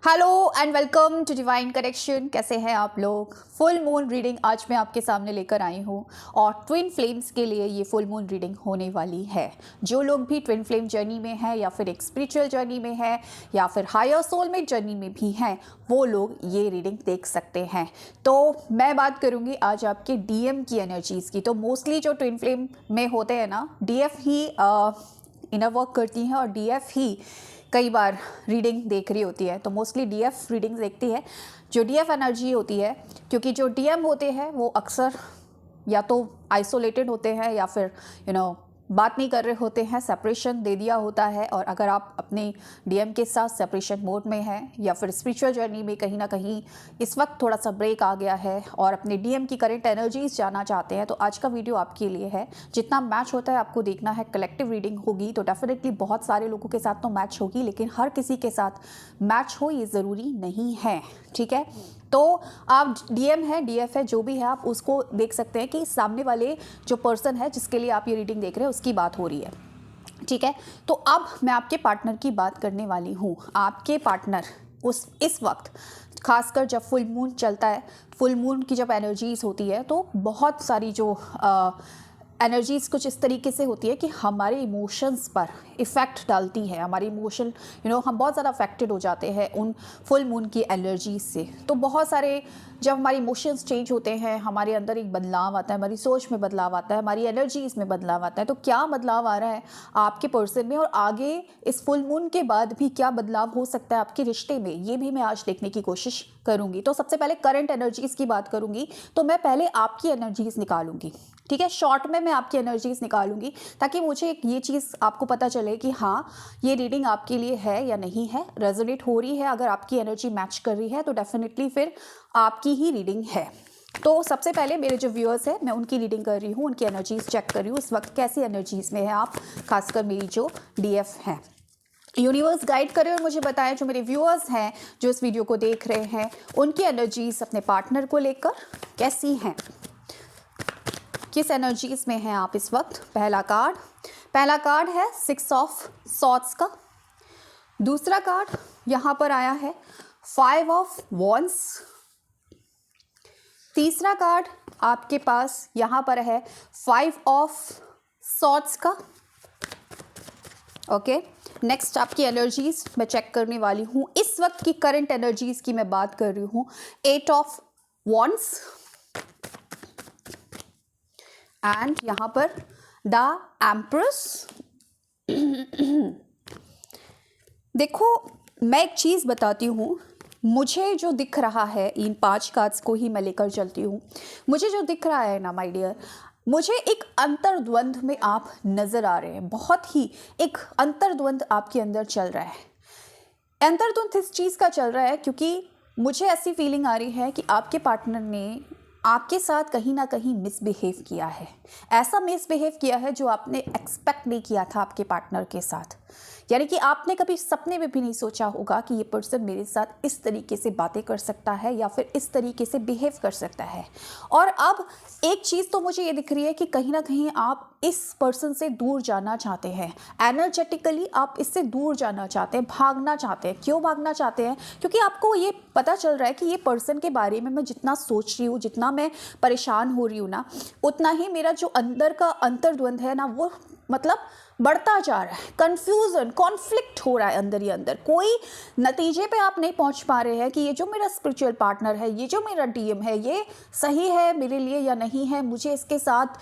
Hello and welcome to divine connection. कैसे हैं आप लोग? फुल मून रीडिंग आज मैं आपके सामने लेकर आई हूँ और ट्विन फ्लेम्स के लिए ये फुल मून रीडिंग होने वाली है। जो लोग भी ट्विन फ्लेम जर्नी में हैं या फिर एक स्पिरिचुअल जर्नी में है या फिर हायर सोलमेट जर्नी में भी हैं, वो लोग ये रीडिंग देख सकते हैं। तो मैं बात करूँगी आज आपके डीएम की एनर्जीज़ की। तो मोस्टली जो ट्विन फ्लेम में होते हैं ना, डीएफ ही इनर वर्क करती हैं और डीएफ ही कई बार रीडिंग देख रही होती है। तो मोस्टली डीएफ रीडिंग देखती है, जो डीएफ एनर्जी होती है, क्योंकि जो डीएम होते हैं वो अक्सर या तो आइसोलेटेड होते हैं या फिर बात नहीं कर रहे होते हैं, सेपरेशन दे दिया होता है। और अगर आप अपने डीएम के साथ सेपरेशन मोड में हैं या फिर स्पिरिचुअल जर्नी में कहीं ना कहीं इस वक्त थोड़ा सा ब्रेक आ गया है और अपने डीएम की करंट एनर्जीज जानना चाहते हैं, तो आज का वीडियो आपके लिए है। जितना मैच होता है आपको देखना है। कलेक्टिव रीडिंग होगी तो डेफिनेटली बहुत सारे लोगों के साथ तो मैच होगी, लेकिन हर किसी के साथ मैच हो ये ज़रूरी नहीं है, ठीक है? तो आप डीएम है, डीएफ है, जो भी है, आप उसको देख सकते हैं कि सामने वाले जो पर्सन है जिसके लिए आप ये रीडिंग देख रहे हैं उसकी बात हो रही है, ठीक है? तो अब मैं आपके पार्टनर की बात करने वाली हूँ। आपके पार्टनर इस वक्त खासकर जब फुल मून चलता है, फुल मून की जब एनर्जीज होती है तो बहुत सारी जो एनर्जीज कुछ इस तरीके से होती है कि हमारे इमोशंस पर इफ़ेक्ट डालती है। हमारे इमोशन हम बहुत ज़्यादा अफेक्टेड हो जाते हैं उन फुल मून की एनर्जीज से। तो बहुत सारे जब हमारे इमोशंस चेंज होते हैं, हमारे अंदर एक बदलाव आता है, हमारी सोच में बदलाव आता है, हमारी एनर्जीज में बदलाव आता है। तो क्या बदलाव आ रहा है आपके पर्सन में और आगे इस फुल मून के बाद भी क्या बदलाव हो सकता है आपके रिश्ते में, ये भी मैं आज देखने की कोशिश करूँगी। तो सबसे पहले करंट एनर्जीज की बात करूँगी, तो मैं पहले आपकी एनर्जीज निकालूंगी, ठीक है? शॉर्ट में मैं आपकी एनर्जीज निकालूंगी ताकि मुझे एक ये चीज़ आपको पता चले कि हाँ, ये रीडिंग आपके लिए है या नहीं है, रेजोनेट हो रही है। अगर आपकी एनर्जी मैच कर रही है तो डेफिनेटली फिर आपकी ही रीडिंग है। तो सबसे पहले मेरे जो व्यूअर्स हैं मैं उनकी रीडिंग कर रही हूँ, उनकी एनर्जीज चेक कर रही हूँ इस वक्त कैसी एनर्जीज में है आप, खासकर मेरी जो डीएफ हैं। यूनिवर्स गाइड करें और मुझे बताएं जो मेरे व्यूअर्स हैं जो इस वीडियो को देख रहे हैं, उनकी एनर्जीज अपने पार्टनर को लेकर कैसी हैं, किस एनर्जीज में हैं आप इस वक्त। पहला कार्ड है 6 ऑफ सॉर्ड्स का। दूसरा कार्ड यहाँ पर आया है 5 ऑफ वॉन्ड्स। तीसरा कार्ड आपके पास यहाँ पर है 5 ऑफ सॉर्ड्स का। ओके, नेक्स्ट आपकी एनर्जीज मैं चेक करने वाली हूँ। इस वक्त की करंट एनर्जीज की मैं बात कर रही हूँ। 8 ऑफ वॉन्ड्स एंड यहाँ पर द एम्प्रेस। देखो, मैं एक चीज़ बताती हूँ, मुझे जो दिख रहा है, इन 5 कार्ड्स को ही मैं लेकर चलती हूँ। मुझे जो दिख रहा है ना माय डियर, मुझे एक अंतर्द्वंद में आप नज़र आ रहे हैं। बहुत ही एक अंतर्द्वंद आपके अंदर चल रहा है। अंतर्द्वंद इस चीज़ का चल रहा है क्योंकि मुझे ऐसी फीलिंग आ रही है कि आपके पार्टनर ने आपके साथ कहीं ना कहीं मिसबिहेव किया है। ऐसा मिसबिहेव किया है जो आपने एक्सपेक्ट नहीं किया था आपके पार्टनर के साथ। यानी कि आपने कभी सपने में भी नहीं सोचा होगा कि ये पर्सन मेरे साथ इस तरीके से बातें कर सकता है या फिर इस तरीके से बिहेव कर सकता है। और अब एक चीज़ तो मुझे ये दिख रही है कि कहीं ना कहीं आप इस पर्सन से दूर जाना चाहते हैं। एनर्जेटिकली आप इससे दूर जाना चाहते हैं, भागना चाहते हैं। क्यों भागना चाहते हैं? क्योंकि आपको ये पता चल रहा है कि ये पर्सन के बारे में मैं जितना सोच रही हूँ, जितना मैं परेशान हो रही हूँ ना, उतना ही मेरा जो अंदर का अंतर्द्वंद है ना, वो मतलब बढ़ता जा रहा है। कंफ्यूजन, कॉन्फ्लिक्ट हो रहा है अंदर ही अंदर। कोई नतीजे पे आप नहीं पहुंच पा रहे हैं कि ये जो मेरा स्पिरिचुअल पार्टनर है, ये जो मेरा डीएम है, ये सही है मेरे लिए या नहीं है, मुझे इसके साथ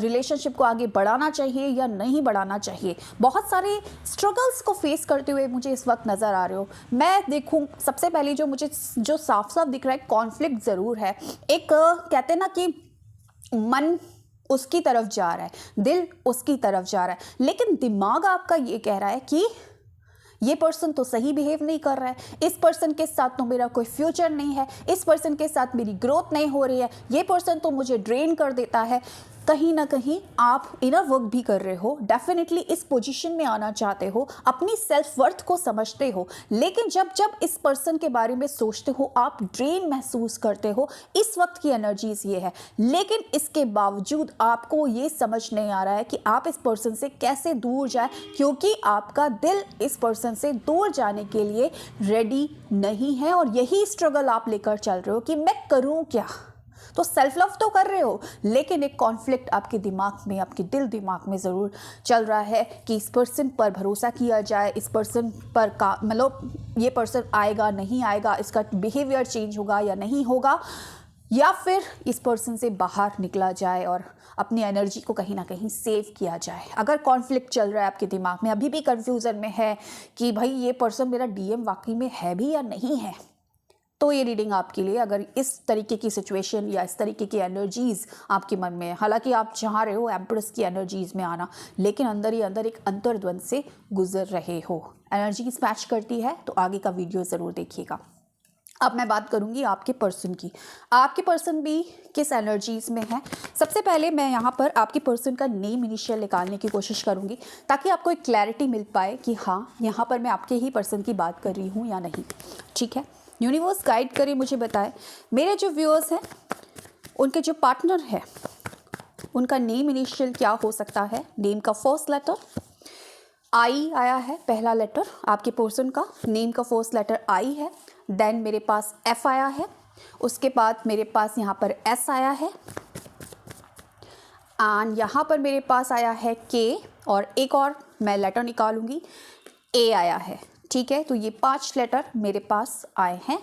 रिलेशनशिप को आगे बढ़ाना चाहिए या नहीं बढ़ाना चाहिए। बहुत सारे स्ट्रगल्स को फेस करते हुए मुझे इस वक्त नज़र आ रहे हो। मैं देखूँ, सबसे पहले जो मुझे जो साफ साफ दिख रहा है, कॉन्फ्लिक्ट ज़रूर है। एक कहते हैं ना कि मन उसकी तरफ जा रहा है, दिल उसकी तरफ जा रहा है, लेकिन दिमाग आपका ये कह रहा है कि ये पर्सन तो सही बिहेव नहीं कर रहा है, इस पर्सन के साथ तो मेरा कोई फ्यूचर नहीं है, इस पर्सन के साथ मेरी ग्रोथ नहीं हो रही है, ये पर्सन तो मुझे ड्रेन कर देता है। कहीं ना कहीं आप इनर वर्क भी कर रहे हो, डेफिनेटली इस पोजीशन में आना चाहते हो, अपनी सेल्फ वर्थ को समझते हो, लेकिन जब जब इस पर्सन के बारे में सोचते हो आप ड्रेन महसूस करते हो। इस वक्त की एनर्जीज ये है, लेकिन इसके बावजूद आपको ये समझ नहीं आ रहा है कि आप इस पर्सन से कैसे दूर जाए, क्योंकि आपका दिल इस पर्सन से दूर जाने के लिए रेडी नहीं है और यही स्ट्रगल आप लेकर चल रहे हो कि मैं करूं क्या। तो सेल्फ लव तो कर रहे हो, लेकिन एक कॉन्फ्लिक्ट आपके दिमाग में, आपके दिल दिमाग में ज़रूर चल रहा है कि इस पर्सन पर भरोसा किया जाए, इस पर्सन पर का मतलब ये पर्सन आएगा नहीं आएगा, इसका बिहेवियर चेंज होगा या नहीं होगा, या फिर इस पर्सन से बाहर निकला जाए और अपनी एनर्जी को कहीं ना कहीं सेव किया जाए। अगर कॉन्फ्लिक्ट चल रहा है आपके दिमाग में, अभी भी कंफ्यूजन में है कि भाई ये पर्सन मेरा डीएम वाकई में है भी या नहीं है, तो ये रीडिंग आपके लिए, अगर इस तरीके की सिचुएशन या इस तरीके की एनर्जीज आपके मन में है, हालांकि आप चाह रहे हो एम्प्रेस की एनर्जीज में आना, लेकिन अंदर ही अंदर एक अंतर्द्वंद से गुजर रहे हो, एनर्जीज मैच करती है, तो आगे का वीडियो ज़रूर देखिएगा। अब मैं बात करूंगी आपके पर्सन की। आपके पर्सन भी किस एनर्जीज में है। सबसे पहले मैं यहाँ पर आपके पर्सन का नेम इनिशियल निकालने की कोशिश करूंगी, ताकि आपको एक क्लैरिटी मिल पाए कि हाँ, यहाँ पर मैं आपके ही पर्सन की बात कर रही हूँ या नहीं। ठीक है, यूनिवर्स गाइड करे, मुझे बताए मेरे जो व्यूअर्स हैं उनके जो पार्टनर है उनका नेम इनिशियल क्या हो सकता है। नेम का फर्स्ट लेटर आई आया है, पहला लेटर आपके पर्सन का नेम का फर्स्ट लेटर आई है। देन मेरे पास एफ आया है, उसके बाद मेरे पास यहाँ पर एस आया है, एंड यहाँ पर मेरे पास आया है के, और एक और मैं लेटर निकालूंगी, ए आया है। ठीक है, तो ये 5 लेटर मेरे पास आए हैं।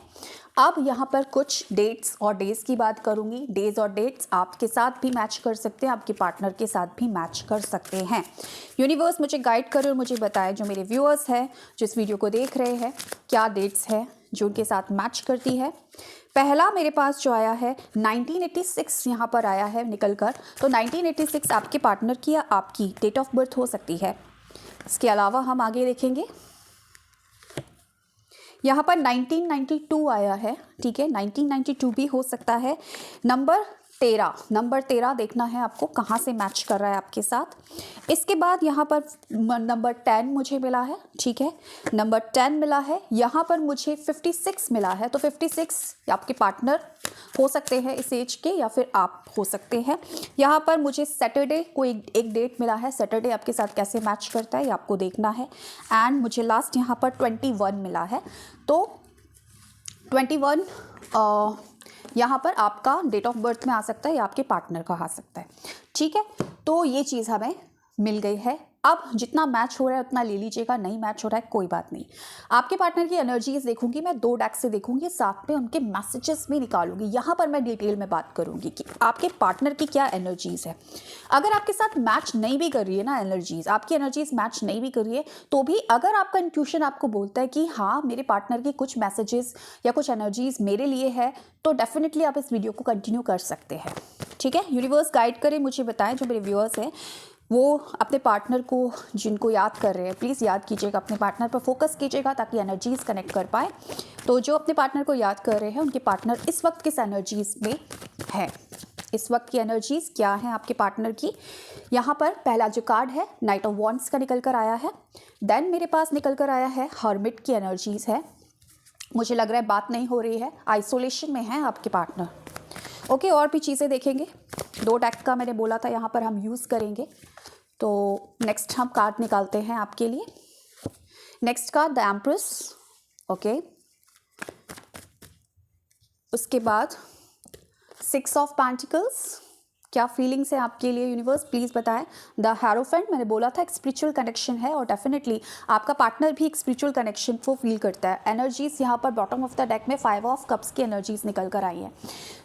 अब यहाँ पर कुछ डेट्स और डेज की बात करूँगी। डेज और डेट्स आपके साथ भी मैच कर सकते हैं, आपके पार्टनर के साथ भी मैच कर सकते हैं। यूनिवर्स मुझे गाइड करे और मुझे बताए, जो मेरे व्यूअर्स हैं जो इस वीडियो को देख रहे हैं, क्या डेट्स है जो उनके साथ मैच करती है। पहला मेरे पास जो आया है 1986 यहाँ पर आया है निकल कर, तो 1986 आपके पार्टनर की या आपकी डेट ऑफ बर्थ हो सकती है। इसके अलावा हम आगे देखेंगे, यहाँ पर 1992 आया है। ठीक है, 1992 भी हो सकता है। नंबर 13 देखना है आपको कहाँ से मैच कर रहा है आपके साथ। इसके बाद यहाँ पर नंबर 10 मुझे मिला है। ठीक है, नंबर 10 मिला है। यहाँ पर मुझे 56 मिला है, तो 56 आपके पार्टनर हो सकते हैं इस एज के, या फिर आप हो सकते हैं। यहाँ पर मुझे सैटरडे को एक डेट मिला है। सैटरडे आपके साथ कैसे मैच करता है ये आपको देखना है। एंड मुझे लास्ट यहाँ पर 21 मिला है, तो 21 यहाँ पर आपका डेट ऑफ बर्थ में आ सकता है या आपके पार्टनर का आ सकता है। ठीक है, तो ये चीज़ हमें मिल गई है। अब जितना मैच हो रहा है उतना ले लीजिएगा, नहीं मैच हो रहा है कोई बात नहीं। आपके पार्टनर की एनर्जीज देखूंगी मैं, 2 डेक से देखूंगी, साथ में उनके मैसेजेस भी निकालूंगी। यहाँ पर मैं डिटेल में बात करूंगी कि आपके पार्टनर की क्या एनर्जीज है। अगर आपके साथ मैच नहीं भी कर रही है ना एनर्जीज, आपकी एनर्जीज मैच नहीं भी कर रही है, तो भी अगर आपका इंट्यूशन आपको बोलता है कि हाँ मेरे पार्टनर की कुछ मैसेजेस या कुछ एनर्जीज मेरे लिए है, तो डेफिनेटली आप इस वीडियो को कंटिन्यू कर सकते हैं। ठीक है, यूनिवर्स गाइड करे, मुझे बताएं जो मेरे व्यूअर्स हैं वो अपने पार्टनर को जिनको याद कर रहे हैं, प्लीज़ याद कीजिएगा, अपने पार्टनर पर फोकस कीजिएगा ताकि एनर्जीज कनेक्ट कर पाए। तो जो अपने पार्टनर को याद कर रहे हैं उनके पार्टनर इस वक्त किस एनर्जीज में है, इस वक्त की एनर्जीज क्या है आपके पार्टनर की। यहाँ पर पहला जो कार्ड है नाइट ऑफ वॉन्ड्स का निकल कर आया है। देन मेरे पास निकल कर आया है हर्मिट की एनर्जीज है। मुझे लग रहा है बात नहीं हो रही है, आइसोलेशन में है आपके पार्टनर। ओके, और भी चीज़ें देखेंगे। 2 डेक का मैंने बोला था यहाँ पर हम यूज़ करेंगे। तो नेक्स्ट हम कार्ड निकालते हैं आपके लिए। Next card the empress. Okay, उसके बाद 6 ऑफ पेंटिकल्स। क्या फीलिंग्स है आपके लिए यूनिवर्स, प्लीज़ बताएं। द हेरोफेंट, मैंने बोला था एक स्पिरिचुअल कनेक्शन है और डेफिनेटली आपका पार्टनर भी एक स्पिरिचुअल कनेक्शन को फील करता है। एनर्जीज यहाँ पर बॉटम ऑफ द डेक में 5 ऑफ कप्स की एनर्जीज निकल कर आई हैं।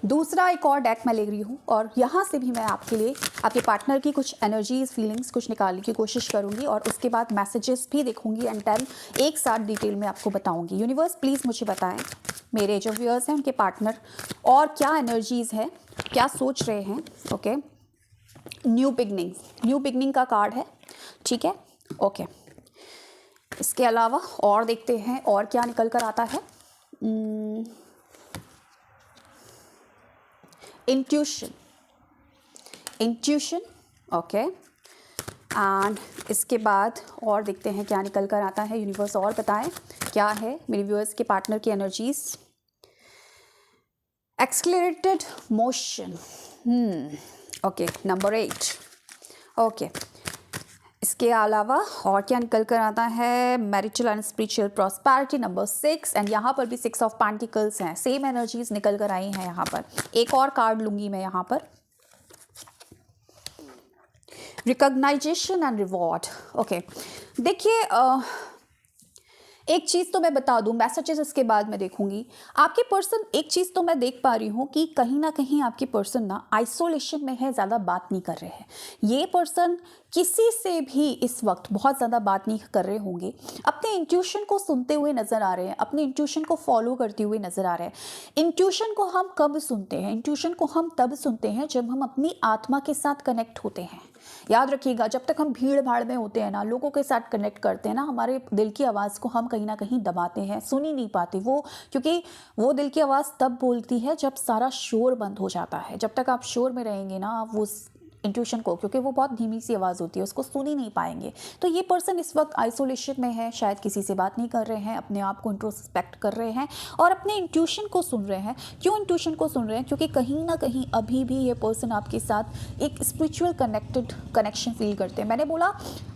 दूसरा एक और डेक मैं ले रही हूँ और यहाँ से भी मैं आपके लिए आपके पार्टनर की कुछ एनर्जीज फीलिंग्स कुछ निकालने की कोशिश करूँगी और उसके बाद मैसेजेस भी देखूँगी एंड 10 एक साथ डिटेल में आपको बताऊँगी। यूनिवर्स प्लीज़ मुझे बताएं मेरे जो व्यूअर्स हैं उनके पार्टनर और क्या एनर्जीज है, क्या सोच रहे हैं। ओके, न्यू बिगनिंग का कार्ड है। ठीक है, ओके, इसके अलावा और देखते हैं और क्या निकल कर आता है। Intuition, intuition, okay. एंड इसके बाद और देखते हैं क्या निकल कर आता है, यूनिवर्स और बताएं क्या है मेरे व्यूअर्स के पार्टनर की energies. Accelerated motion, okay, number 8, okay. इसके अलावा और क्या निकल कर आता है, marital and spiritual prosperity, number 6। And यहाँ पर भी 6 ऑफ पेंटिकल्स हैं, सेम एनर्जीज निकल कर आई हैं यहाँ पर। एक और कार्ड लूँगी मैं यहाँ पर, रिकॉग्नाइजेशन एंड रिवॉर्ड, ओके। देखिए एक चीज़ तो मैं बता दूं, मैसेजेस इसके बाद मैं देखूंगी। आपके पर्सन, एक चीज़ तो मैं देख पा रही हूँ कि कहीं ना कहीं आपके पर्सन ना आइसोलेशन में है, ज़्यादा बात नहीं कर रहे हैं। ये पर्सन किसी से भी इस वक्त बहुत ज़्यादा बात नहीं कर रहे होंगे, अपने इंट्यूशन को सुनते हुए नज़र आ रहे हैं, अपने इंट्यूशन को फॉलो करते हुए नज़र आ रहे हैं। इंट्यूशन को हम कब सुनते हैं? इंट्यूशन को हम तब सुनते हैं जब हम अपनी आत्मा के साथ कनेक्ट होते हैं। याद रखिएगा, जब तक हम भीड़ भाड़ में होते हैं ना, लोगों के साथ कनेक्ट करते हैं ना, हमारे दिल की आवाज़ को हम कहीं ना कहीं दबाते हैं, सुन ही नहीं पाते वो, क्योंकि वो दिल की आवाज़ तब बोलती है जब सारा शोर बंद हो जाता है। जब तक आप शोर में रहेंगे ना, आप वो इंट्यूशन को, क्योंकि वो बहुत धीमी सी आवाज़ होती है, उसको सुन ही नहीं पाएंगे। तो ये पर्सन इस वक्त आइसोलेशन में है, शायद किसी से बात नहीं कर रहे हैं, अपने आप को इंट्रोस्पेक्ट कर रहे हैं और अपने इंट्यूशन को सुन रहे हैं। क्यों इंट्यूशन को सुन रहे हैं? क्योंकि कहीं ना कहीं अभी भी ये पर्सन आपके साथ एक स्पिरिचुअल कनेक्शन फील करते हैं। मैंने बोला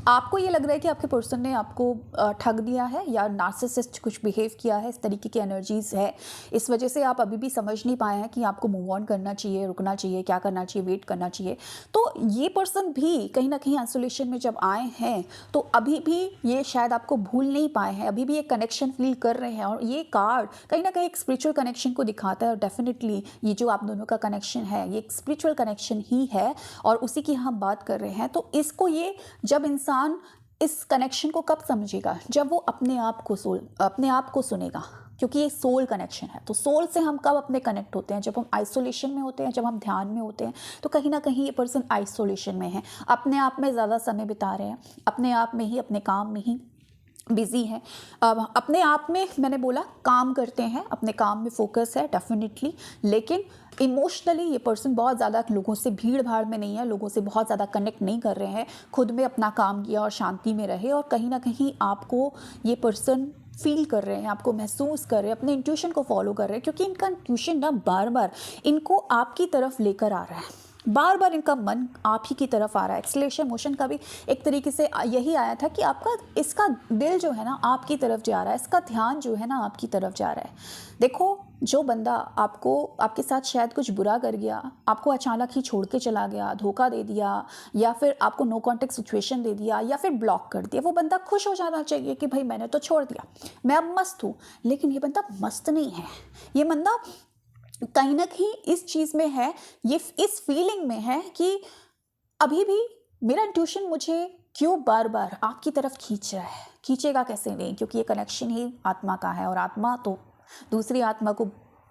आपको ये लग रहा है कि आपके पर्सन ने आपको ठग दिया है या नार्सिसिस्ट कुछ बिहेव किया है, इस तरीके की एनर्जीज है, इस वजह से आप अभी भी समझ नहीं पाए हैं कि आपको मूव ऑन करना चाहिए, रुकना चाहिए, क्या करना चाहिए, वेट करना चाहिए। तो ये पर्सन भी कहीं ना कहीं आइसोलेशन में जब आए हैं तो अभी भी ये शायद आपको भूल नहीं पाए हैं, अभी भी एक कनेक्शन फील कर रहे हैं। और ये कार्ड कहीं ना कहीं एक स्पिरिचुअल कनेक्शन को दिखाता है और डेफिनेटली ये जो आप दोनों का कनेक्शन है ये एक स्पिरिचुअल कनेक्शन ही है और उसी की हम बात कर रहे हैं। तो इसको ये, जब इंसान इस कनेक्शन को कब समझेगा? जब वो अपने आप को सुनेगा, क्योंकि ये सोल कनेक्शन है। तो सोल से हम कब अपने कनेक्ट होते हैं? जब हम आइसोलेशन में होते हैं, जब हम ध्यान में होते हैं। तो कहीं ना कहीं ये पर्सन आइसोलेशन में है, अपने आप में ज़्यादा समय बिता रहे हैं, अपने आप में ही, अपने काम में ही बिजी है, अपने आप में, मैंने बोला काम करते हैं, अपने काम में फोकस है डेफिनेटली। लेकिन इमोशनली ये पर्सन बहुत ज़्यादा लोगों से, भीड़ भाड़ में नहीं है, लोगों से बहुत ज़्यादा कनेक्ट नहीं कर रहे हैं, खुद में अपना काम किया और शांति में रहे। और कहीं ना कहीं आपको ये पर्सन फील कर रहे हैं, आपको महसूस कर रहे हैं, अपने इंट्यूशन को फॉलो कर रहे हैं, क्योंकि इनका इंट्यूशन ना बार बार इनको आपकी तरफ लेकर आ रहा है, बार बार इनका मन आप ही की तरफ आ रहा है। एक्सलेशन मोशन का भी एक तरीके से यही आया था कि आपका, इसका दिल जो है ना आपकी तरफ जा रहा है, इसका ध्यान जो है ना आपकी तरफ जा रहा है। देखो, जो बंदा आपको, आपके साथ शायद कुछ बुरा कर गया, आपको अचानक ही छोड़ के चला गया, धोखा दे दिया, या फिर आपको नो कॉन्टेक्ट सिचुएशन दे दिया, या फिर ब्लॉक कर दिया, वो बंदा खुश हो जाना चाहिए कि भाई मैंने तो छोड़ दिया, मैं अब मस्त हूँ। लेकिन ये बंदा मस्त नहीं है, ये बंदा कहीं ना कहीं इस चीज़ में है, ये इस फीलिंग में है कि अभी भी मेरा इंट्यूशन मुझे क्यों बार बार आपकी तरफ खींच रहा है। खींचेगा कैसे नहीं, क्योंकि ये कनेक्शन ही आत्मा का है और आत्मा तो दूसरी आत्मा को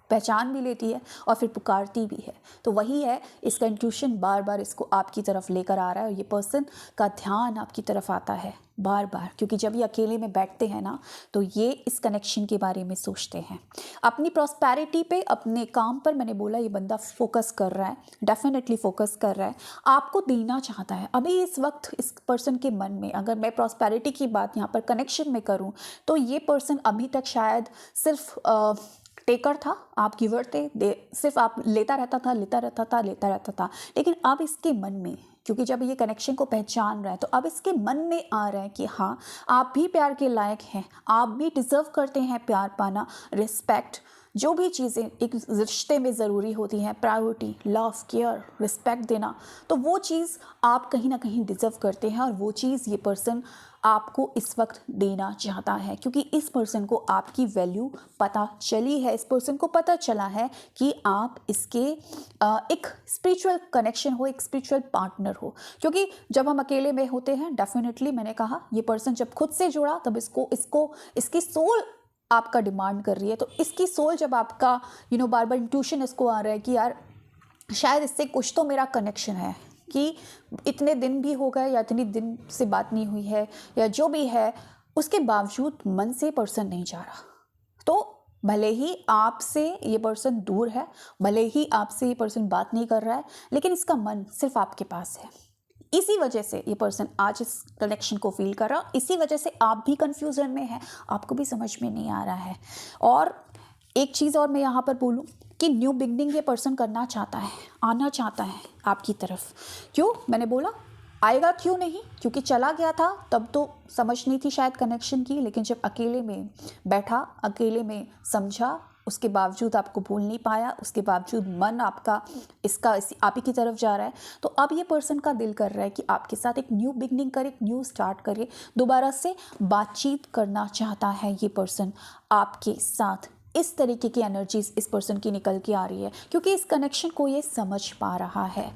पहचान भी लेती है और फिर पुकारती भी है। तो वही है, इसका इंट्यूशन बार बार इसको आपकी तरफ लेकर आ रहा है और ये पर्सन का ध्यान आपकी तरफ आता है बार बार, क्योंकि जब ये अकेले में बैठते हैं ना तो ये इस कनेक्शन के बारे में सोचते हैं। अपनी प्रॉस्पेरिटी पे, अपने काम पर, मैंने बोला ये बंदा फोकस कर रहा है, डेफिनेटली फोकस कर रहा है, आपको देना चाहता है। अभी इस वक्त इस पर्सन के मन में, अगर मैं प्रॉस्पेरिटी की बात यहाँ पर कनेक्शन में करूँ तो ये पर्सन अभी तक शायद सिर्फ टेकर था, आप गिवर थे, सिर्फ आप लेता रहता था। लेकिन अब इसके मन में, क्योंकि जब ये कनेक्शन को पहचान रहा है तो अब इसके मन में आ रहा है कि हाँ, आप भी प्यार के लायक हैं, आप भी डिज़र्व करते हैं प्यार पाना, रिस्पेक्ट, जो भी चीज़ें एक रिश्ते में ज़रूरी होती हैं, प्रायोरिटी, लव, केयर, रिस्पेक्ट देना, तो वो चीज़ आप कहीं ना कहीं डिज़र्व करते हैं और वो चीज़ ये पर्सन आपको इस वक्त देना चाहता है, क्योंकि इस पर्सन को आपकी वैल्यू पता चली है। इस पर्सन को पता चला है कि आप इसके एक स्पिरिचुअल कनेक्शन हो, एक स्पिरिचुअल पार्टनर हो। क्योंकि जब हम अकेले में होते हैं, डेफिनेटली मैंने कहा, ये पर्सन जब खुद से जुड़ा तब इसकी सोल आपका डिमांड कर रही है। तो इसकी सोल जब आपका बार बार इंट्यूशन इसको आ रहा है कि यार शायद इससे कुछ तो मेरा कनेक्शन है, कि इतने दिन भी हो गए या इतनी दिन से बात नहीं हुई है या जो भी है, उसके बावजूद मन से पर्सन नहीं जा रहा। तो भले ही आपसे ये पर्सन दूर है, भले ही आपसे ये पर्सन बात नहीं कर रहा है, लेकिन इसका मन सिर्फ आपके पास है। इसी वजह से ये पर्सन आज इस कनेक्शन को फील कर रहा, इसी वजह से आप भी कंफ्यूजन में हैं, आपको भी समझ में नहीं आ रहा है। और एक चीज़ और मैं यहाँ पर बोलूँ कि न्यू बिगनिंग ये पर्सन करना चाहता है, आना चाहता है आपकी तरफ। क्यों मैंने बोला आएगा, क्यों नहीं, क्योंकि चला गया था तब तो समझ नहीं थी शायद कनेक्शन की, लेकिन जब अकेले में बैठा, अकेले में समझा, उसके बावजूद आपको भूल नहीं पाया, उसके बावजूद मन आपका आप ही की तरफ जा रहा है, तो अब ये पर्सन का दिल कर रहा है कि आपके साथ एक न्यू बिगनिंग करे, एक न्यू स्टार्ट करे, दोबारा से बातचीत करना चाहता है ये पर्सन आपके साथ। इस तरीके की एनर्जीज इस पर्सन की निकल के आ रही है, क्योंकि इस कनेक्शन को ये समझ पा रहा है,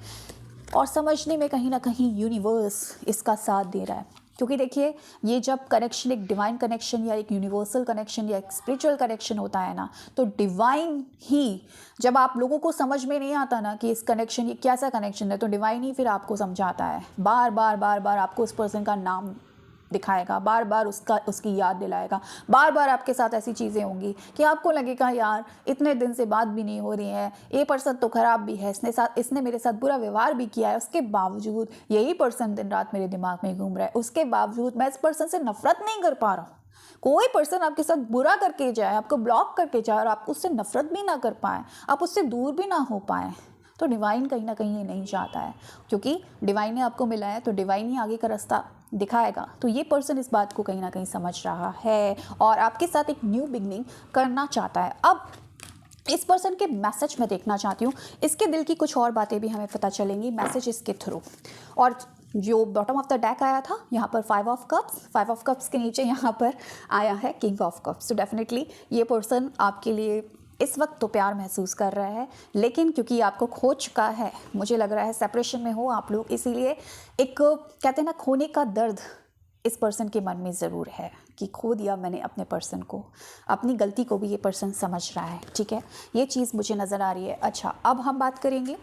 और समझने में कहीं ना कहीं यूनिवर्स इसका साथ दे रहा है। क्योंकि देखिए, ये जब कनेक्शन एक डिवाइन कनेक्शन या एक यूनिवर्सल कनेक्शन या एक स्पिरिचुअल कनेक्शन होता है ना, तो डिवाइन ही, जब आप लोगों को समझ में नहीं आता ना कि इस कनेक्शन, ये कैसा कनेक्शन है, तो डिवाइन ही फिर आपको समझाता है, बार बार बार बार आपको उस पर्सन का नाम दिखाएगा, बार बार उसकी याद दिलाएगा, बार बार आपके साथ ऐसी चीज़ें होंगी कि आपको लगेगा यार इतने दिन से बात भी नहीं हो रही है, ये पर्सन तो ख़राब भी है, इसने मेरे साथ बुरा व्यवहार भी किया है, उसके बावजूद यही पर्सन दिन रात मेरे दिमाग में घूम रहा है, उसके बावजूद मैं इस पर्सन से नफरत नहीं कर पा रहा हूँ। कोई पर्सन आपके साथ बुरा करके जाए, आपको ब्लॉक करके जाए और आप उससे नफरत भी ना कर पाए, आप उससे दूर भी ना हो पाए, तो डिवाइन कहीं ना कहीं ये नहीं चाहता है, क्योंकि डिवाइन ने आपको मिला है तो डिवाइन ही आगे का रास्ता दिखाएगा। तो ये पर्सन इस बात को कहीं ना कहीं समझ रहा है और आपके साथ एक न्यू बिगनिंग करना चाहता है। अब इस पर्सन के मैसेज मैं देखना चाहती हूँ, इसके दिल की कुछ और बातें भी हमें पता चलेंगी मैसेज इसके थ्रू। और जो बॉटम ऑफ द डेक आया था यहाँ पर 5 ऑफ कप्स के नीचे यहाँ पर आया है किंग ऑफ कप्स। तो डेफिनेटली ये पर्सन आपके लिए इस वक्त तो प्यार महसूस कर रहा है, लेकिन क्योंकि आपको खो चुका है, मुझे लग रहा है सेपरेशन में हो आप लोग, इसीलिए एक कहते हैं ना खोने का दर्द इस पर्सन के मन में ज़रूर है कि खो दिया मैंने अपने पर्सन को, अपनी गलती को भी ये पर्सन समझ रहा है। ठीक है, ये चीज़ मुझे नज़र आ रही है। अच्छा, अब हम बात करेंगे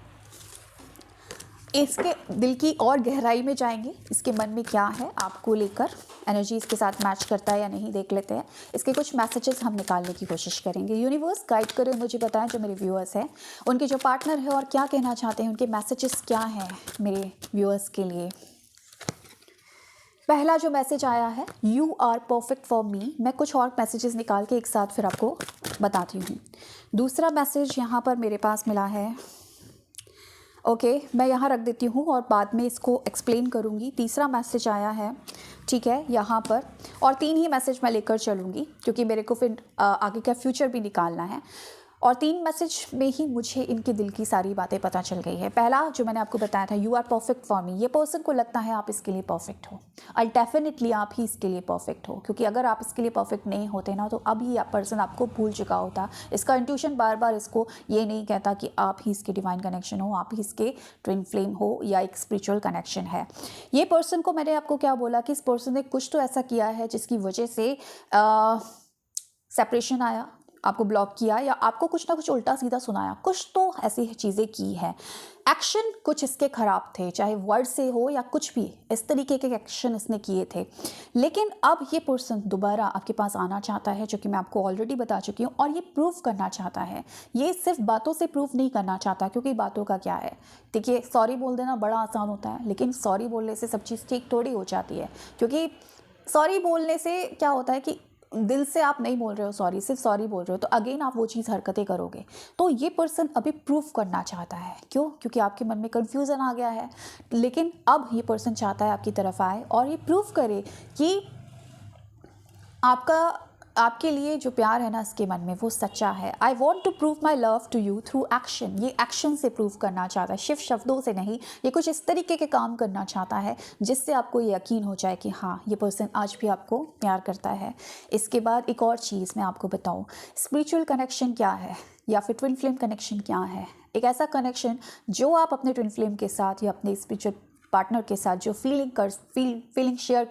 इसके दिल की और गहराई में जाएंगे, इसके मन में क्या है आपको लेकर, एनर्जी इसके साथ मैच करता है या नहीं देख लेते हैं। इसके कुछ मैसेजेस हम निकालने की कोशिश करेंगे। यूनिवर्स गाइड करें, मुझे बताएं जो मेरे व्यूअर्स हैं, उनके जो पार्टनर है और क्या कहना चाहते हैं, उनके मैसेजेस क्या हैं मेरे व्यूअर्स के लिए। पहला जो मैसेज आया है, you are perfect for me. मैं कुछ और मैसेजेस निकाल के एक साथ फिर आपको बताती हूँ। दूसरा मैसेज यहाँ पर मेरे पास मिला है, ओके, मैं यहाँ रख देती हूँ और बाद में इसको एक्सप्लेन करूँगी। तीसरा मैसेज आया है, ठीक है, यहाँ पर, और 3 ही मैसेज मैं लेकर चलूँगी क्योंकि मेरे को फिर आगे का फ्यूचर भी निकालना है। और 3 मैसेज में ही मुझे इनके दिल की सारी बातें पता चल गई है। पहला जो मैंने आपको बताया था, you are perfect for me, ये पर्सन को लगता है आप इसके लिए परफेक्ट हो, और डेफिनेटली आप ही इसके लिए परफेक्ट हो, क्योंकि अगर आप इसके लिए परफेक्ट नहीं होते ना, तो अब ये पर्सन आपको भूल चुका होता। इसका इंट्यूशन बार बार इसको ये नहीं कहता कि आप ही इसके डिवाइन कनेक्शन हो, आप ही इसके ट्विन फ्लेम हो या एक स्पिरिचुअल कनेक्शन है। ये पर्सन को मैंने आपको क्या बोला कि इस पर्सन ने कुछ तो ऐसा किया है जिसकी वजह से सेपरेशन आया, आपको ब्लॉक किया, या आपको कुछ ना कुछ उल्टा सीधा सुनाया, कुछ तो ऐसी चीज़ें की हैं। एक्शन कुछ इसके ख़राब थे, चाहे वर्ड से हो या कुछ भी, इस तरीके के एक्शन इसने किए थे। लेकिन अब ये पर्सन दोबारा आपके पास आना चाहता है, जो कि मैं आपको ऑलरेडी बता चुकी हूँ, और ये प्रूव करना चाहता है। ये सिर्फ बातों से प्रूव नहीं करना चाहता, क्योंकि बातों का क्या है, देखिए सॉरी बोल देना बड़ा आसान होता है, लेकिन सॉरी बोलने से सब चीज़ ठीक थोड़ी हो जाती है। क्योंकि सॉरी बोलने से क्या होता है कि दिल से आप नहीं बोल रहे हो सॉरी, सिर्फ सॉरी बोल रहे हो, तो अगेन आप वो चीज़ हरकतें करोगे। तो ये पर्सन अभी प्रूफ करना चाहता है, क्यों? क्योंकि आपके मन में कन्फ्यूज़न आ गया है, लेकिन अब ये पर्सन चाहता है आपकी तरफ आए और ये प्रूफ करे कि आपके लिए जो प्यार है ना इसके मन में, वो सच्चा है। I want to prove my love to you through action. ये एक्शन से प्रूव करना चाहता है, सिर्फ शब्दों से नहीं। ये कुछ इस तरीके के काम करना चाहता है जिससे आपको ये यकीन हो जाए कि हाँ, ये पर्सन आज भी आपको प्यार करता है। इसके बाद एक और चीज़ मैं आपको बताऊँ, स्पिरिचुअल कनेक्शन क्या है या फिर ट्विन फ्लेम कनेक्शन क्या है। एक ऐसा कनेक्शन जो आप अपने ट्विन फ्लेम के साथ या अपने स्पिरिचुअल पार्टनर के साथ जो फीलिंग शेयर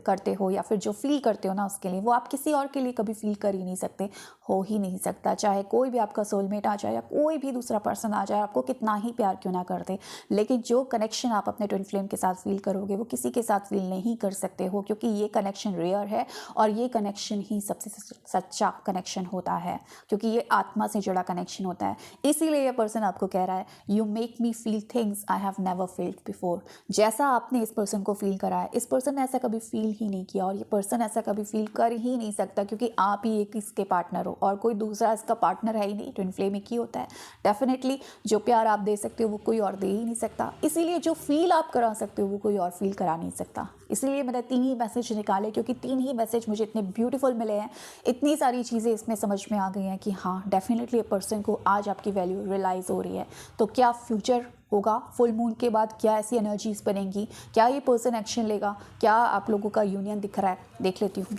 करते हो या फिर जो फील करते हो ना उसके लिए, वो आप किसी और के लिए कभी फील कर ही नहीं सकते, हो ही नहीं सकता। चाहे कोई भी आपका सोलमेट आ जाए या कोई भी दूसरा पर्सन आ जाए, आपको कितना ही प्यार क्यों ना कर दे, लेकिन जो कनेक्शन आप अपने ट्विन फ्लेम के साथ फील करोगे वो किसी के साथ फील नहीं कर सकते हो, क्योंकि ये कनेक्शन रेयर है और ये कनेक्शन ही सबसे सच्चा कनेक्शन होता है, क्योंकि ये आत्मा से जुड़ा कनेक्शन होता है। इसीलिए ये पर्सन आपको कह रहा है you make me feel things I have never field before. जैसा आपने इस पर्सन को फील करा है, इस पर्सन ने ऐसा कभी फील ही नहीं किया और ये पर्सन ऐसा कभी फील कर ही नहीं सकता, क्योंकि आप ही एक इसके पार्टनर हो और कोई दूसरा इसका पार्टनर है ही नहीं। ट्विन फ्लेम एक ही होता है। डेफिनेटली जो प्यार आप दे सकते हो वो कोई और दे ही नहीं सकता, इसीलिए जो फील आप करा सकते हो वो कोई और फील करा नहीं सकता। इसीलिए मैंने 3 ही मैसेज निकाले, क्योंकि 3 ही मैसेज मुझे इतने ब्यूटीफुल मिले हैं, इतनी सारी चीज़ें इसमें समझ में आ गई हैं कि हाँ डेफिनेटली ये पर्सन को आज आपकी वैल्यू रियलाइज़ हो रही है। तो क्या फ्यूचर होगा फुल मून के बाद, क्या ऐसी एनर्जीज बनेंगी, क्या ये पर्सन एक्शन लेगा, क्या आप लोगों का यूनियन दिख रहा है, देख लेती हूँ।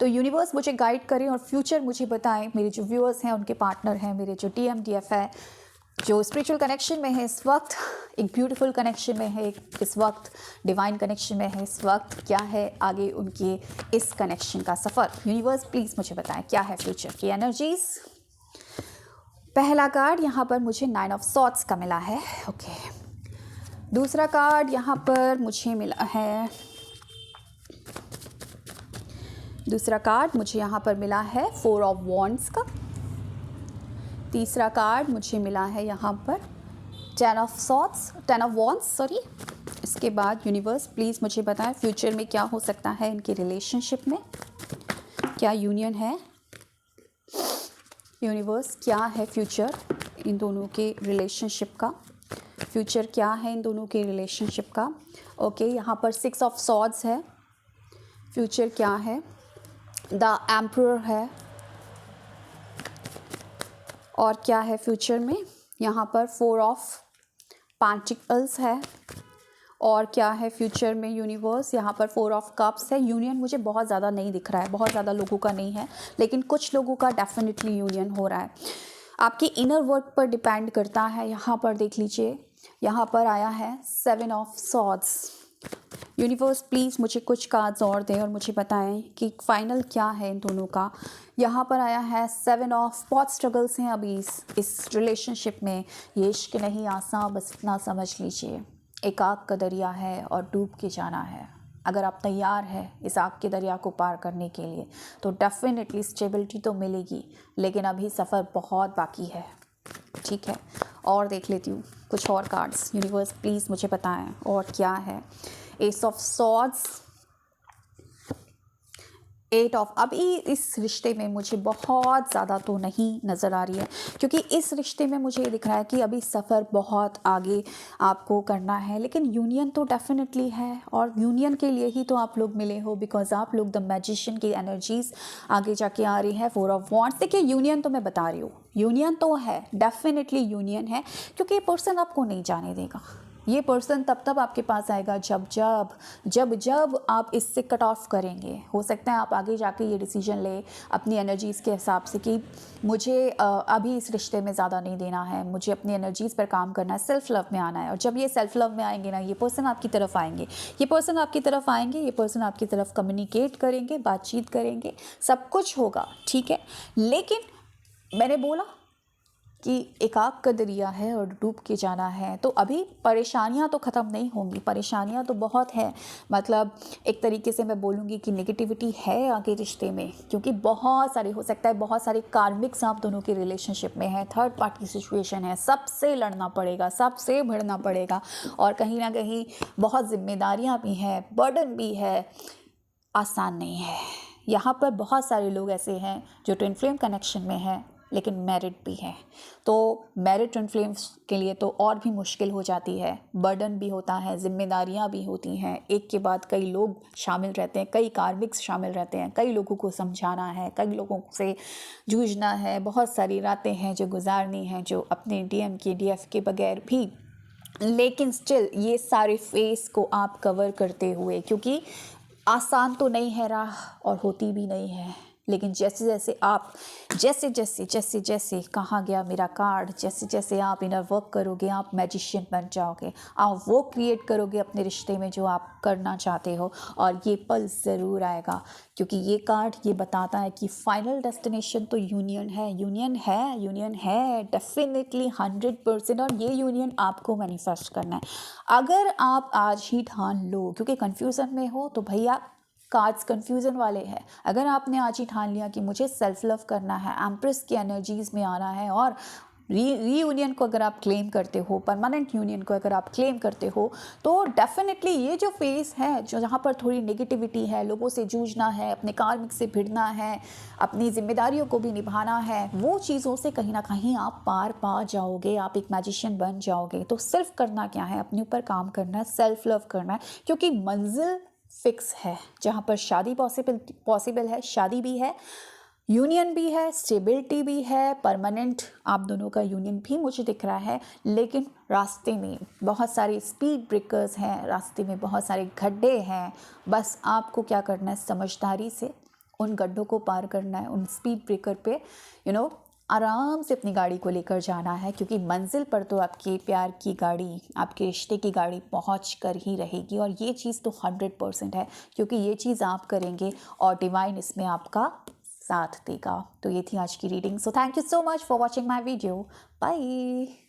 तो यूनिवर्स मुझे गाइड करें और फ्यूचर मुझे बताएं। मेरे जो व्यूअर्स हैं उनके पार्टनर हैं, मेरे जो TMDF है, जो स्पिरिचुअल कनेक्शन में है इस वक्त, एक ब्यूटीफुल कनेक्शन में है इस वक्त, डिवाइन कनेक्शन में है इस वक्त, क्या है आगे उनके इस कनेक्शन का सफ़र। यूनिवर्स प्लीज़ मुझे बताएं क्या है फ्यूचर की एनर्जीज। पहला कार्ड यहाँ पर मुझे 9 ऑफ सॉर्ड्स का मिला है। ओके, दूसरा कार्ड यहाँ पर मुझे मिला है, दूसरा कार्ड मुझे यहाँ पर मिला है 4 ऑफ वॉन्ड्स का। तीसरा कार्ड मुझे मिला है यहाँ पर 10 ऑफ वॉन्ड्स सॉरी। इसके बाद यूनिवर्स प्लीज़ मुझे बताएं फ्यूचर में क्या हो सकता है इनके रिलेशनशिप में, क्या यूनियन है। यूनिवर्स क्या है फ्यूचर इन दोनों के रिलेशनशिप का, फ्यूचर क्या है इन दोनों के रिलेशनशिप का। ओके, यहाँ पर 6 ऑफ सॉर्ड्स है, फ्यूचर क्या है। द एम्परर है, और क्या है फ्यूचर में। यहाँ पर 4 ऑफ पेंटिकल्स है, और क्या है फ्यूचर में यूनिवर्स। यहाँ पर 4 ऑफ कप्स है। यूनियन मुझे बहुत ज़्यादा नहीं दिख रहा है, बहुत ज़्यादा लोगों का नहीं है, लेकिन कुछ लोगों का डेफिनेटली यूनियन हो रहा है। आपकी इनर वर्क पर डिपेंड करता है। यहाँ पर देख लीजिए, यहाँ पर आया है 7 ऑफ सॉर्ड्स। यूनिवर्स प्लीज़ मुझे कुछ कार्ड्स और दें और मुझे बताएं कि फाइनल क्या है इन दोनों का। यहाँ पर आया है 7 ऑफ, बहुत स्ट्रगल्स हैं अभी इस रिलेशनशिप में। ये इश्क नहीं आसान, बस इतना समझ लीजिए, एक आग का दरिया है और डूब के जाना है। अगर आप तैयार हैं इस आग के दरिया को पार करने के लिए तो डेफिनेटली स्टेबिलिटी तो मिलेगी, लेकिन अभी सफ़र बहुत बाकी है। ठीक है, और देख लेती हूँ कुछ और कार्ड्स। यूनिवर्स प्लीज़ मुझे बताएं और क्या है। S of swords, 8 of. अभी इस रिश्ते में मुझे बहुत ज़्यादा तो नहीं नज़र आ रही है, क्योंकि इस रिश्ते में मुझे ये दिख रहा है कि अभी सफ़र बहुत आगे आपको करना है, लेकिन यूनियन तो डेफिनेटली है और यूनियन के लिए ही तो आप लोग मिले हो, बिकॉज आप लोग द मैजिशियन की एनर्जीज आगे जाके आ रही है। 4 ऑफ वॉन्ड्स। देखिए यूनियन तो मैं बता रही हूँ, यूनियन तो है, डेफिनेटली यूनियन है, क्योंकि ये पर्सन आपको नहीं जाने देगा। ये पर्सन तब आपके पास आएगा जब आप इससे कट ऑफ करेंगे। हो सकता है आप आगे जाके ये डिसीजन ले अपनी एनर्जीज़ के हिसाब से कि मुझे अभी इस रिश्ते में ज़्यादा नहीं देना है, मुझे अपनी एनर्जीज़ पर काम करना है, सेल्फ लव में आना है। और जब ये सेल्फ लव में आएंगे ना, ये पर्सन आपकी तरफ आएंगे, ये पर्सन आपकी तरफ आएंगे, ये पर्सन आपकी तरफ कम्युनिकेट करेंगे, बातचीत करेंगे, सब कुछ होगा। ठीक है, लेकिन मैंने बोला कि एक आग का दरिया है और डूब के जाना है, तो अभी परेशानियां तो ख़त्म नहीं होंगी, परेशानियां तो बहुत है। मतलब एक तरीके से मैं बोलूँगी कि नेगेटिविटी है आगे रिश्ते में, क्योंकि बहुत सारे, हो सकता है बहुत सारे कार्मिक्स आप दोनों के रिलेशनशिप में है, थर्ड पार्टी सिचुएशन है, सबसे लड़ना पड़ेगा, सबसे भिड़ना पड़ेगा, और कहीं ना कहीं बहुत जिम्मेदारियाँ भी हैं, बर्डन भी है, आसान नहीं है। यहाँ पर बहुत सारे लोग ऐसे हैं जो ट्विन फ्लेम कनेक्शन में हैं लेकिन मैरिड भी हैं, तो मैरिड ट्विन फ्लेम्स के लिए तो और भी मुश्किल हो जाती है, बर्डन भी होता है, जिम्मेदारियां भी होती हैं, एक के बाद कई लोग शामिल रहते हैं, कई कार्मिक्स शामिल रहते हैं, कई लोगों को समझाना है, कई लोगों से जूझना है, बहुत सारी रातें हैं जो गुजारनी हैं, जो अपने DF के बगैर भी, लेकिन स्टिल ये सारे फेस को आप कवर करते हुए, क्योंकि आसान तो नहीं है राह और होती भी नहीं है, लेकिन जैसे जैसे कहाँ गया मेरा कार्ड, जैसे जैसे आप इनर वर्क करोगे आप मैजिशियन बन जाओगे। आप वो क्रिएट करोगे अपने रिश्ते में जो आप करना चाहते हो, और ये पल ज़रूर आएगा, क्योंकि ये कार्ड ये बताता है कि फाइनल डेस्टिनेशन तो यूनियन है डेफिनेटली 100%। और ये यूनियन आपको मैनिफेस्ट करना है। अगर आप आज ही ठान लो, क्योंकि कन्फ्यूज़न में हो तो भैया कार्ड्स कन्फ्यूज़न वाले हैं। अगर आपने आज ही ठान लिया कि मुझे सेल्फ लव करना है, एम्प्रेस की एनर्जीज़ में आना है, और रीयूनियन को अगर आप क्लेम करते हो, परमानेंट यूनियन को अगर आप क्लेम करते हो, तो डेफिनेटली ये जो फेज़ है जो जहाँ पर थोड़ी नेगेटिविटी है, लोगों से जूझना है, अपने कार्मिक से भिड़ना है, अपनी जिम्मेदारियों को भी निभाना है, वो चीज़ों से कहीं ना कहीं आप पार पा जाओगे, आप एक मैजिशियन बन जाओगे। तो सिर्फ करना क्या है, अपने ऊपर काम करना है, सेल्फ लव करना है, क्योंकि मंजिल फिक्स है। जहाँ पर शादी पॉसिबल है, शादी भी है, यूनियन भी है, स्टेबिलिटी भी है, परमानेंट आप दोनों का यूनियन भी मुझे दिख रहा है। लेकिन रास्ते में बहुत सारे स्पीड ब्रेकर्स हैं, रास्ते में बहुत सारे गड्ढे हैं। बस आपको क्या करना है, समझदारी से उन गड्ढों को पार करना है, उन स्पीड ब्रेकर पे आराम से अपनी गाड़ी को लेकर जाना है, क्योंकि मंजिल पर तो आपके प्यार की गाड़ी, आपके रिश्ते की गाड़ी पहुंच कर ही रहेगी। और ये चीज़ तो 100% है, क्योंकि ये चीज़ आप करेंगे और डिवाइन इसमें आपका साथ देगा। तो ये थी आज की reading. So thank you so much for watching my video. Bye.